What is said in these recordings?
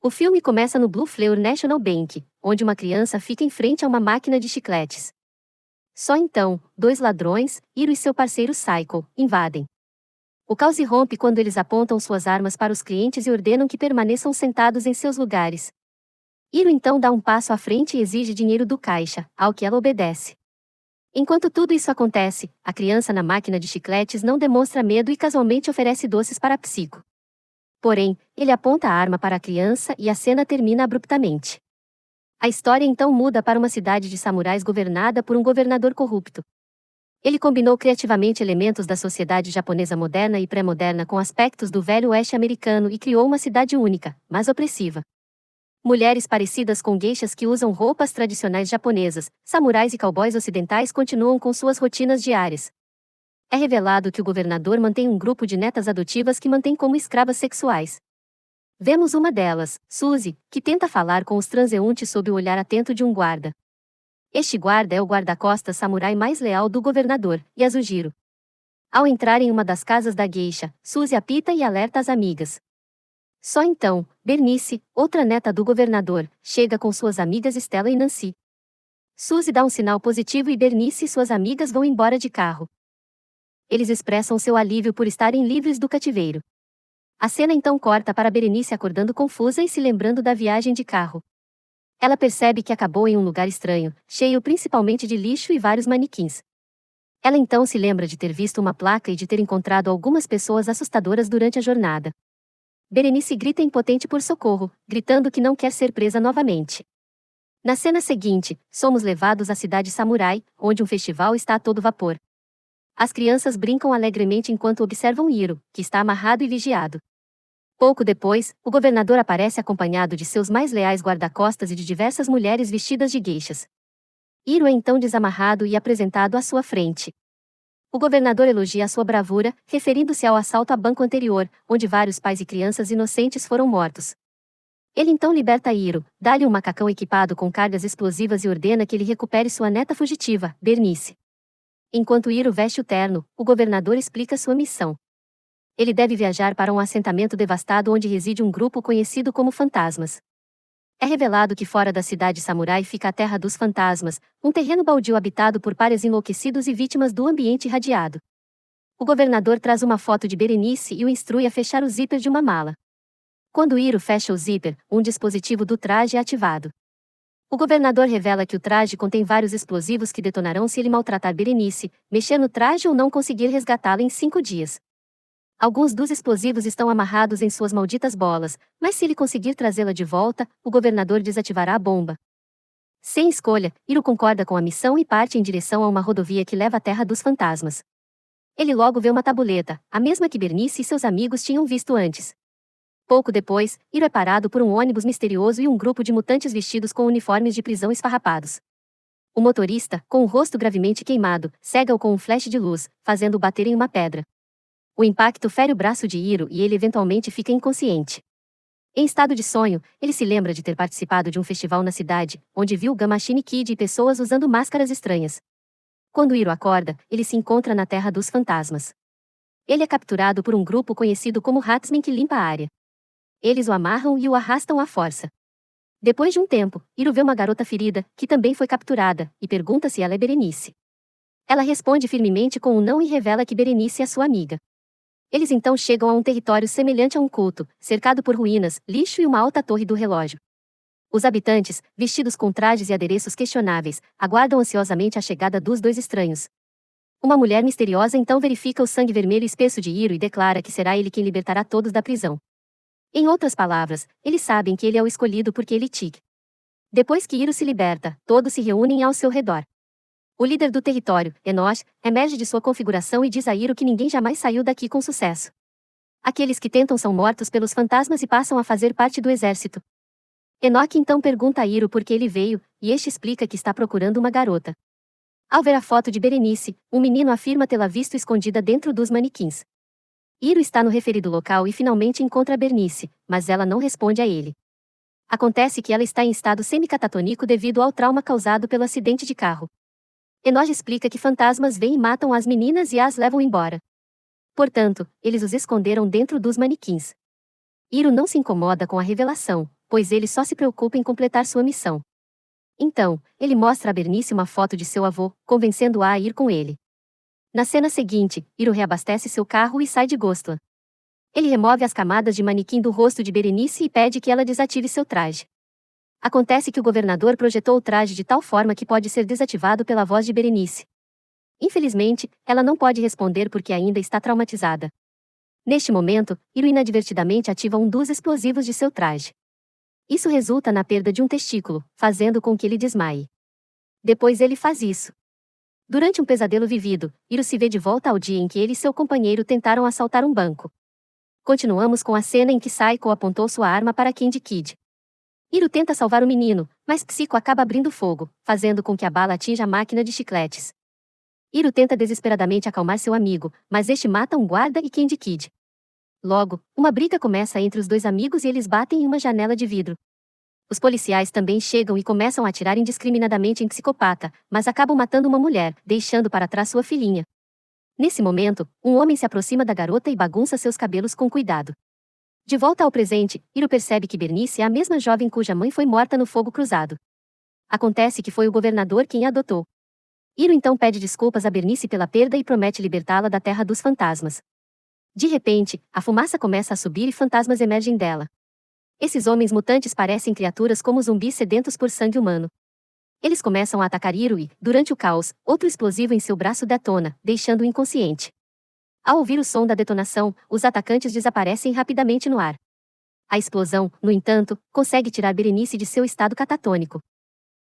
O filme começa no Blue Fleur National Bank, onde uma criança fica em frente a uma máquina de chicletes. Só então, dois ladrões, Hiro e seu parceiro Psycho, invadem. O caos irrompe quando eles apontam suas armas para os clientes e ordenam que permaneçam sentados em seus lugares. Hiro então dá um passo à frente e exige dinheiro do caixa, ao que ela obedece. Enquanto tudo isso acontece, a criança na máquina de chicletes não demonstra medo e casualmente oferece doces para Psycho. Porém, ele aponta a arma para a criança e a cena termina abruptamente. A história então muda para uma cidade de samurais governada por um governador corrupto. Ele combinou criativamente elementos da sociedade japonesa moderna e pré-moderna com aspectos do velho oeste americano e criou uma cidade única, mas opressiva. Mulheres parecidas com geishas que usam roupas tradicionais japonesas, samurais e cowboys ocidentais continuam com suas rotinas diárias. É revelado que o governador mantém um grupo de netas adotivas que mantém como escravas sexuais. Vemos uma delas, Suzy, que tenta falar com os transeuntes sob o olhar atento de um guarda. Este guarda é o guarda-costas samurai mais leal do governador, Yasujiro. Ao entrar em uma das casas da geisha, Suzy apita e alerta as amigas. Só então, Bernice, outra neta do governador, chega com suas amigas Stella e Nancy. Suzy dá um sinal positivo e Bernice e suas amigas vão embora de carro. Eles expressam seu alívio por estarem livres do cativeiro. A cena então corta para Berenice acordando confusa e se lembrando da viagem de carro. Ela percebe que acabou em um lugar estranho, cheio principalmente de lixo e vários manequins. Ela então se lembra de ter visto uma placa e de ter encontrado algumas pessoas assustadoras durante a jornada. Berenice grita impotente por socorro, gritando que não quer ser presa novamente. Na cena seguinte, somos levados à cidade samurai, onde um festival está a todo vapor. As crianças brincam alegremente enquanto observam Hiro, que está amarrado e vigiado. Pouco depois, o governador aparece acompanhado de seus mais leais guarda-costas e de diversas mulheres vestidas de geishas. Hiro é então desamarrado e apresentado à sua frente. O governador elogia a sua bravura, referindo-se ao assalto a banco anterior, onde vários pais e crianças inocentes foram mortos. Ele então liberta Hiro, dá-lhe um macacão equipado com cargas explosivas e ordena que ele recupere sua neta fugitiva, Bernice. Enquanto Hiro veste o terno, o governador explica sua missão. Ele deve viajar para um assentamento devastado onde reside um grupo conhecido como Fantasmas. É revelado que fora da cidade samurai fica a Terra dos Fantasmas, um terreno baldio habitado por párias enlouquecidos e vítimas do ambiente irradiado. O governador traz uma foto de Berenice e o instrui a fechar o zíper de uma mala. Quando Hiro fecha o zíper, um dispositivo do traje é ativado. O governador revela que o traje contém vários explosivos que detonarão se ele maltratar Berenice, mexer no traje ou não conseguir resgatá-la em 5 dias. Alguns dos explosivos estão amarrados em suas malditas bolas, mas se ele conseguir trazê-la de volta, o governador desativará a bomba. Sem escolha, Hiro concorda com a missão e parte em direção a uma rodovia que leva à Terra dos Fantasmas. Ele logo vê uma tabuleta, a mesma que Bernice e seus amigos tinham visto antes. Pouco depois, Hiro é parado por um ônibus misterioso e um grupo de mutantes vestidos com uniformes de prisão esfarrapados. O motorista, com o rosto gravemente queimado, cega-o com um flash de luz, fazendo-o bater em uma pedra. O impacto fere o braço de Hiro e ele eventualmente fica inconsciente. Em estado de sonho, ele se lembra de ter participado de um festival na cidade, onde viu Gamashini Kid e pessoas usando máscaras estranhas. Quando Hiro acorda, ele se encontra na Terra dos Fantasmas. Ele é capturado por um grupo conhecido como Hatsmen que limpa a área. Eles o amarram e o arrastam à força. Depois de um tempo, Hiro vê uma garota ferida, que também foi capturada, e pergunta se ela é Berenice. Ela responde firmemente com um não e revela que Berenice é sua amiga. Eles então chegam a um território semelhante a um culto, cercado por ruínas, lixo e uma alta torre do relógio. Os habitantes, vestidos com trajes e adereços questionáveis, aguardam ansiosamente a chegada dos dois estranhos. Uma mulher misteriosa então verifica o sangue vermelho espesso de Hiro e declara que será ele quem libertará todos da prisão. Em outras palavras, eles sabem que ele é o escolhido porque ele tique. Depois que Hiro se liberta, todos se reúnem ao seu redor. O líder do território, Enoch, emerge de sua configuração e diz a Hiro que ninguém jamais saiu daqui com sucesso. Aqueles que tentam são mortos pelos fantasmas e passam a fazer parte do exército. Enoch então pergunta a Hiro por que ele veio, e este explica que está procurando uma garota. Ao ver a foto de Berenice, um menino afirma tê-la visto escondida dentro dos manequins. Hiro está no referido local e finalmente encontra Bernice, mas ela não responde a ele. Acontece que ela está em estado semicatatônico devido ao trauma causado pelo acidente de carro. Enoch explica que fantasmas vêm e matam as meninas e as levam embora. Portanto, eles os esconderam dentro dos manequins. Hiro não se incomoda com a revelação, pois ele só se preocupa em completar sua missão. Então, ele mostra a Bernice uma foto de seu avô, convencendo-a a ir com ele. Na cena seguinte, Hiro reabastece seu carro e sai de Ghostland. Ele remove as camadas de manequim do rosto de Berenice e pede que ela desative seu traje. Acontece que o governador projetou o traje de tal forma que pode ser desativado pela voz de Berenice. Infelizmente, ela não pode responder porque ainda está traumatizada. Neste momento, Hiro inadvertidamente ativa um dos explosivos de seu traje. Isso resulta na perda de um testículo, fazendo com que ele desmaie. Depois ele faz isso. Durante um pesadelo vivido, Hiro se vê de volta ao dia em que ele e seu companheiro tentaram assaltar um banco. Continuamos com a cena em que Saiko apontou sua arma para Candy Kid. Hiro tenta salvar o menino, mas Psico acaba abrindo fogo, fazendo com que a bala atinja a máquina de chicletes. Hiro tenta desesperadamente acalmar seu amigo, mas este mata um guarda e Candy Kid. Logo, uma briga começa entre os dois amigos e eles batem em uma janela de vidro. Os policiais também chegam e começam a atirar indiscriminadamente em Psicopata, mas acabam matando uma mulher, deixando para trás sua filhinha. Nesse momento, um homem se aproxima da garota e bagunça seus cabelos com cuidado. De volta ao presente, Hiro percebe que Bernice é a mesma jovem cuja mãe foi morta no fogo cruzado. Acontece que foi o governador quem a adotou. Hiro então pede desculpas a Bernice pela perda e promete libertá-la da Terra dos Fantasmas. De repente, a fumaça começa a subir e fantasmas emergem dela. Esses homens mutantes parecem criaturas como zumbis sedentos por sangue humano. Eles começam a atacar Hiro e, durante o caos, outro explosivo em seu braço detona, deixando-o inconsciente. Ao ouvir o som da detonação, os atacantes desaparecem rapidamente no ar. A explosão, no entanto, consegue tirar Berenice de seu estado catatônico.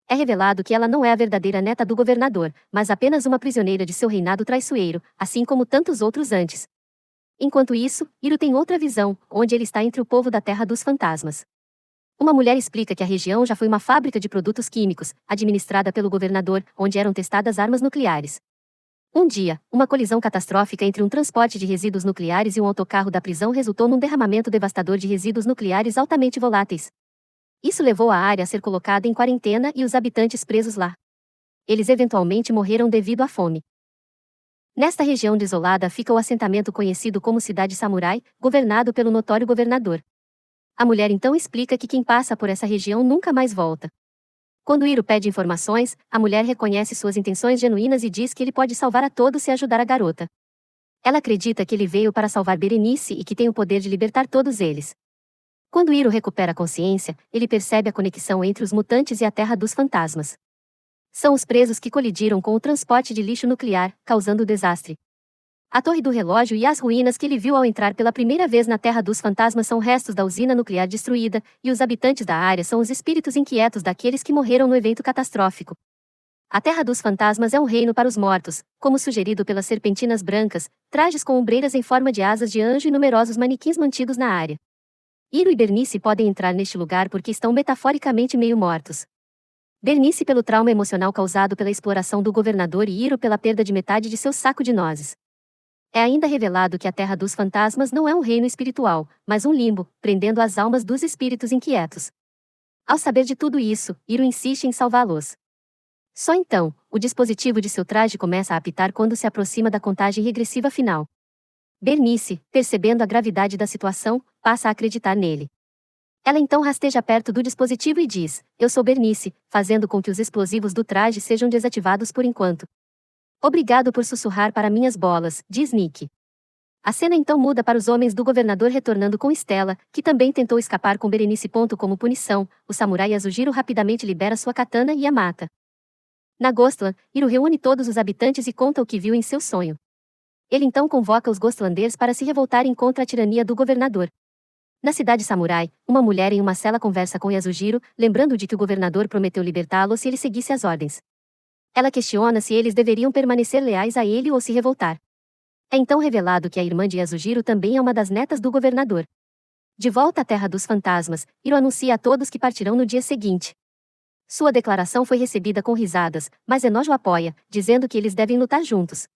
É revelado que ela não é a verdadeira neta do governador, mas apenas uma prisioneira de seu reinado traiçoeiro, assim como tantos outros antes. Enquanto isso, Hiro tem outra visão, onde ele está entre o povo da Terra dos Fantasmas. Uma mulher explica que a região já foi uma fábrica de produtos químicos, administrada pelo governador, onde eram testadas armas nucleares. Um dia, uma colisão catastrófica entre um transporte de resíduos nucleares e um autocarro da prisão resultou num derramamento devastador de resíduos nucleares altamente voláteis. Isso levou a área a ser colocada em quarentena e os habitantes presos lá. Eles eventualmente morreram devido à fome. Nesta região desolada fica o assentamento conhecido como Cidade Samurai, governado pelo notório governador. A mulher então explica que quem passa por essa região nunca mais volta. Quando Hiro pede informações, a mulher reconhece suas intenções genuínas e diz que ele pode salvar a todos e ajudar a garota. Ela acredita que ele veio para salvar Berenice e que tem o poder de libertar todos eles. Quando Hiro recupera a consciência, ele percebe a conexão entre os mutantes e a Terra dos Fantasmas. São os presos que colidiram com o transporte de lixo nuclear, causando o desastre. A torre do relógio e as ruínas que ele viu ao entrar pela primeira vez na Terra dos Fantasmas são restos da usina nuclear destruída, e os habitantes da área são os espíritos inquietos daqueles que morreram no evento catastrófico. A Terra dos Fantasmas é um reino para os mortos, como sugerido pelas serpentinas brancas, trajes com ombreiras em forma de asas de anjo e numerosos manequins mantidos na área. Hiro e Bernice podem entrar neste lugar porque estão metaforicamente meio mortos. Bernice pelo trauma emocional causado pela exploração do governador e Hiro pela perda de metade de seu saco de nozes. É ainda revelado que a Terra dos Fantasmas não é um reino espiritual, mas um limbo, prendendo as almas dos espíritos inquietos. Ao saber de tudo isso, Hiro insiste em salvá-los. Só então, o dispositivo de seu traje começa a apitar quando se aproxima da contagem regressiva final. Bernice, percebendo a gravidade da situação, passa a acreditar nele. Ela então rasteja perto do dispositivo e diz: "Eu sou Bernice", fazendo com que os explosivos do traje sejam desativados por enquanto. "Obrigado por sussurrar para minhas bolas", diz Nick. A cena então muda para os homens do governador retornando com Stella, que também tentou escapar com Berenice. Como punição, o samurai Yasujiro rapidamente libera sua katana e a mata. Na Ghostland, Hiro reúne todos os habitantes e conta o que viu em seu sonho. Ele então convoca os Ghostlanders para se revoltarem contra a tirania do governador. Na cidade samurai, uma mulher em uma cela conversa com Yasujiro, lembrando de que o governador prometeu libertá-lo se ele seguisse as ordens. Ela questiona se eles deveriam permanecer leais a ele ou se revoltar. É então revelado que a irmã de Yasujiro também é uma das netas do governador. De volta à Terra dos Fantasmas, Hiro anuncia a todos que partirão no dia seguinte. Sua declaração foi recebida com risadas, mas Enojo apoia, dizendo que eles devem lutar juntos.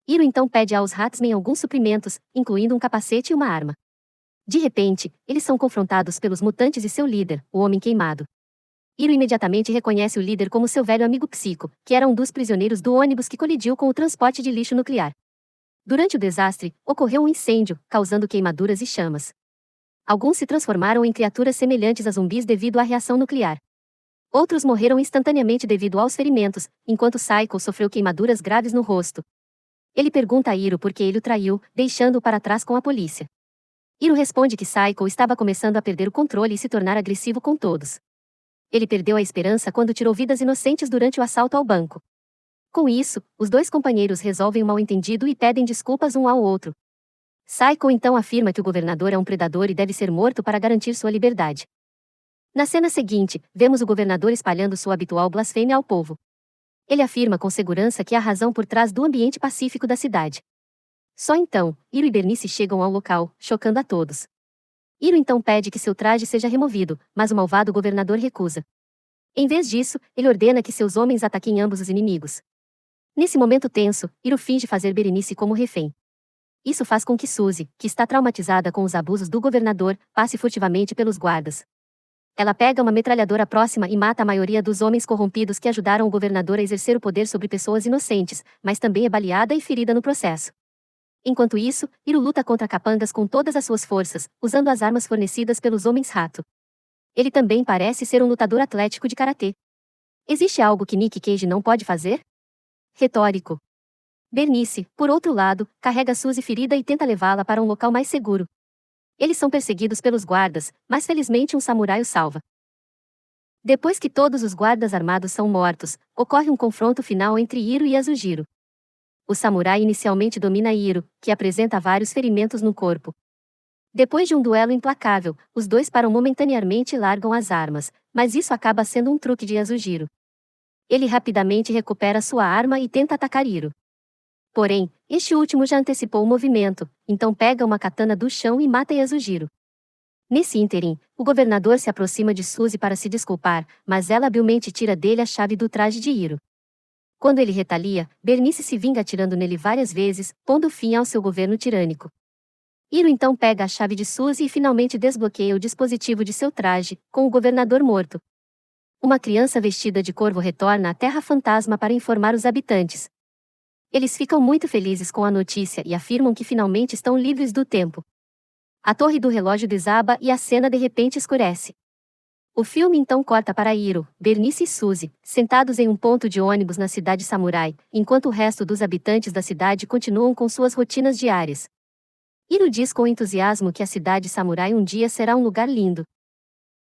Hiro então pede aos Hatsmen alguns suprimentos, incluindo um capacete e uma arma. De repente, eles são confrontados pelos mutantes e seu líder, o Homem Queimado. Hiro imediatamente reconhece o líder como seu velho amigo Psico, que era um dos prisioneiros do ônibus que colidiu com o transporte de lixo nuclear. Durante o desastre, ocorreu um incêndio, causando queimaduras e chamas. Alguns se transformaram em criaturas semelhantes a zumbis devido à reação nuclear. Outros morreram instantaneamente devido aos ferimentos, enquanto Saiko sofreu queimaduras graves no rosto. Ele pergunta a Hiro por que ele o traiu, deixando-o para trás com a polícia. Hiro responde que Saiko estava começando a perder o controle e se tornar agressivo com todos. Ele perdeu a esperança quando tirou vidas inocentes durante o assalto ao banco. Com isso, os dois companheiros resolvem o mal-entendido e pedem desculpas um ao outro. Saiko então afirma que o governador é um predador e deve ser morto para garantir sua liberdade. Na cena seguinte, vemos o governador espalhando sua habitual blasfêmia ao povo. Ele afirma com segurança que há razão por trás do ambiente pacífico da cidade. Só então, Hiro e Bernice chegam ao local, chocando a todos. Hiro então pede que seu traje seja removido, mas o malvado governador recusa. Em vez disso, ele ordena que seus homens ataquem ambos os inimigos. Nesse momento tenso, Hiro finge fazer Berenice como refém. Isso faz com que Suzy, que está traumatizada com os abusos do governador, passe furtivamente pelos guardas. Ela pega uma metralhadora próxima e mata a maioria dos homens corrompidos que ajudaram o governador a exercer o poder sobre pessoas inocentes, mas também é baleada e ferida no processo. Enquanto isso, Hiro luta contra capangas com todas as suas forças, usando as armas fornecidas pelos Homens-Rato. Ele também parece ser um lutador atlético de karatê. Existe algo que Nick Cage não pode fazer? Retórico. Bernice, por outro lado, carrega Suzy ferida e tenta levá-la para um local mais seguro. Eles são perseguidos pelos guardas, mas felizmente um samurai os salva. Depois que todos os guardas armados são mortos, ocorre um confronto final entre Hiro e Yasujiro. O samurai inicialmente domina Hiro, que apresenta vários ferimentos no corpo. Depois de um duelo implacável, os dois param momentaneamente e largam as armas, mas isso acaba sendo um truque de Yasujiro. Ele rapidamente recupera sua arma e tenta atacar Hiro. Porém, este último já antecipou o movimento, então pega uma katana do chão e mata Yasujiro. Nesse ínterim, o governador se aproxima de Suzy para se desculpar, mas ela habilmente tira dele a chave do traje de Hiro. Quando ele retalia, Bernice se vinga atirando nele várias vezes, pondo fim ao seu governo tirânico. Hiro então pega a chave de Suzy e finalmente desbloqueia o dispositivo de seu traje, com o governador morto. Uma criança vestida de corvo retorna à Terra Fantasma para informar os habitantes. Eles ficam muito felizes com a notícia e afirmam que finalmente estão livres do tempo. A torre do relógio desaba e a cena de repente escurece. O filme então corta para Hiro, Bernice e Suzy, sentados em um ponto de ônibus na cidade samurai, enquanto o resto dos habitantes da cidade continuam com suas rotinas diárias. Hiro diz com entusiasmo que a cidade samurai um dia será um lugar lindo.